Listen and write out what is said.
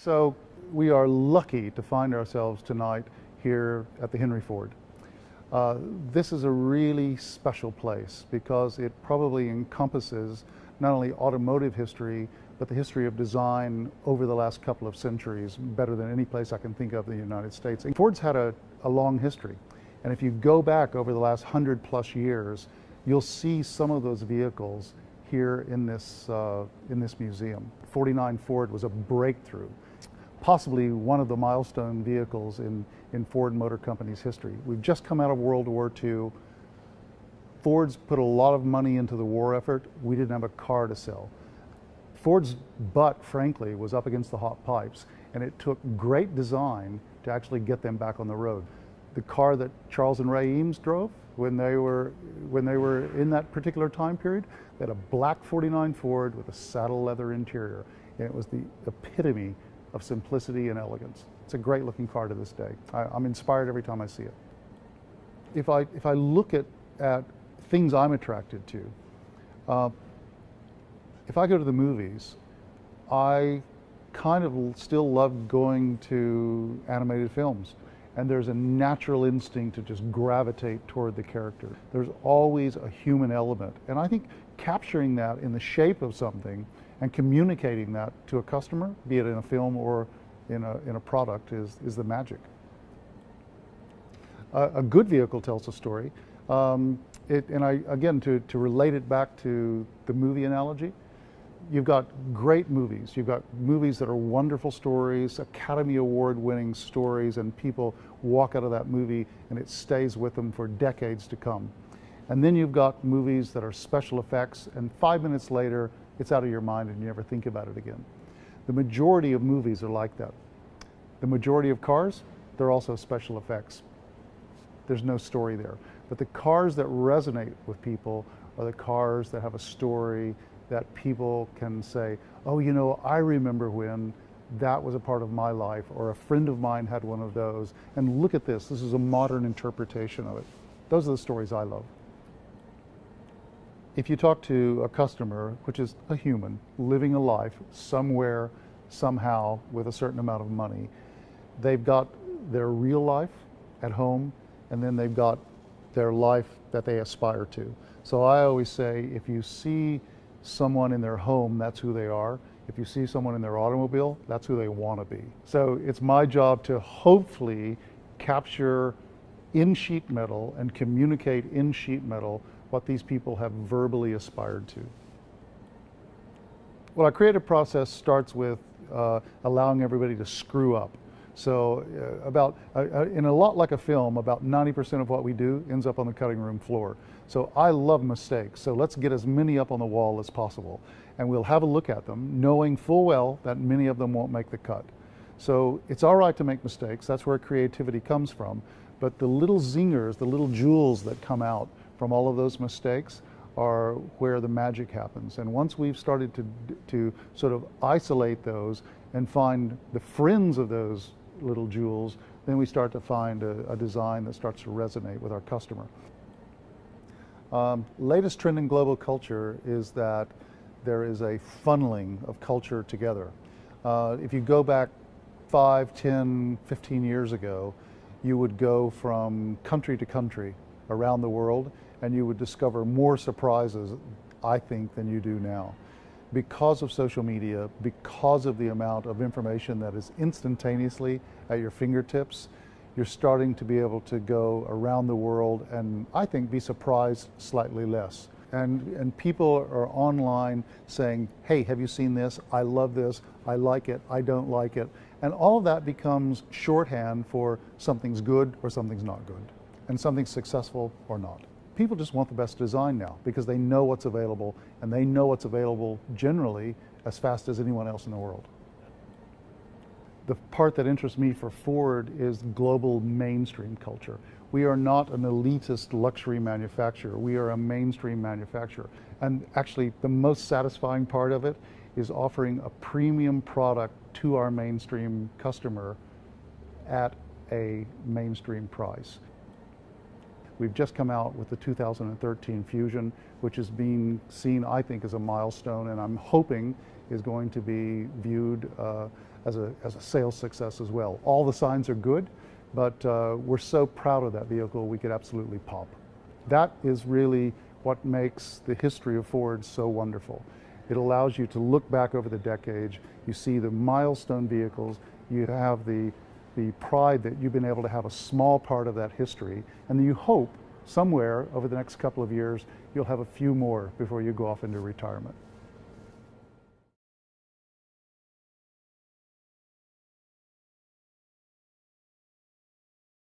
So we are lucky to find ourselves tonight here at the Henry Ford. This is a really special place because it probably encompasses not only automotive history, but the history of design over the last couple of centuries, better than any place I can think of in the United States. And Ford's had a long history. And if you go back over the last 100+ years, you'll see some of those vehicles here in this museum. 49 Ford was a breakthrough, possibly one of the milestone vehicles in Ford Motor Company's history. We've just come out of World War II. Ford's put a lot of money into the war effort. We didn't have a car to sell. Ford's butt, frankly, was up against the hot pipes, and it took great design to actually get them back on the road. The car that Charles and Ray Eames drove when they were in that particular time period, they had a black 49 Ford with a saddle leather interior, and it was the epitome of simplicity and elegance. It's a great looking car to this day. I'm inspired every time I see it. If I look at things I'm attracted to, if I go to the movies, I kind of still love going to animated films. And there's a natural instinct to just gravitate toward the character. There's always a human element. And I think capturing that in the shape of something and communicating that to a customer, be it in a film or in a product, is the magic. A good vehicle tells a story. Again, to relate it back to the movie analogy, you've got great movies. You've got movies that are wonderful stories, Academy Award winning stories, and people walk out of that movie and it stays with them for decades to come. And then you've got movies that are special effects, and 5 minutes later, it's out of your mind and you never think about it again. The majority of movies are like that. The majority of cars, they're also special effects. There's no story there. But the cars that resonate with people are the cars that have a story, that people can say, oh, you know, I remember when that was a part of my life, or a friend of mine had one of those, and look at this is a modern interpretation of it. Those are the stories I love. If you talk to a customer, which is a human, living a life somewhere, somehow, with a certain amount of money, they've got their real life at home, and then they've got their life that they aspire to. So I always say, if you see someone in their home, that's who they are. If you see someone in their automobile, that's who they want to be. So it's my job to hopefully capture in sheet metal and communicate in sheet metal what these people have verbally aspired to. Well, our creative process starts with allowing everybody to screw up. So in a lot like a film, about 90% of what we do ends up on the cutting room floor. So I love mistakes. So let's get as many up on the wall as possible. And we'll have a look at them, knowing full well that many of them won't make the cut. So it's all right to make mistakes. That's where creativity comes from. But the little zingers, the little jewels that come out from all of those mistakes are where the magic happens. And once we've started to sort of isolate those and find the friends of those little jewels, then we start to find a design that starts to resonate with our customer. Latest trend in global culture is that there is a funneling of culture together. If you go back 5, 10, 15 years ago, you would go from country to country around the world, and you would discover more surprises, I think, than you do now. Because of social media, because of the amount of information that is instantaneously at your fingertips, you're starting to be able to go around the world and, I think, be surprised slightly less. And people are online saying, hey, have you seen this? I love this. I like it. I don't like it. And all of that becomes shorthand for something's good or something's not good, and something's successful or not. People just want the best design now because they know what's available, and they know what's available generally as fast as anyone else in the world. The part that interests me for Ford is global mainstream culture. We are not an elitist luxury manufacturer. We are a mainstream manufacturer. And actually, the most satisfying part of it is offering a premium product to our mainstream customer at a mainstream price. We've just come out with the 2013 Fusion, which is being seen, I think, as a milestone, and I'm hoping is going to be viewed as a sales success as well. All the signs are good, but we're so proud of that vehicle we could absolutely pop. That is really what makes the history of Ford so wonderful. It allows you to look back over the decades, you see the milestone vehicles, you have the pride that you've been able to have a small part of that history, and then you hope somewhere over the next couple of years you'll have a few more before you go off into retirement.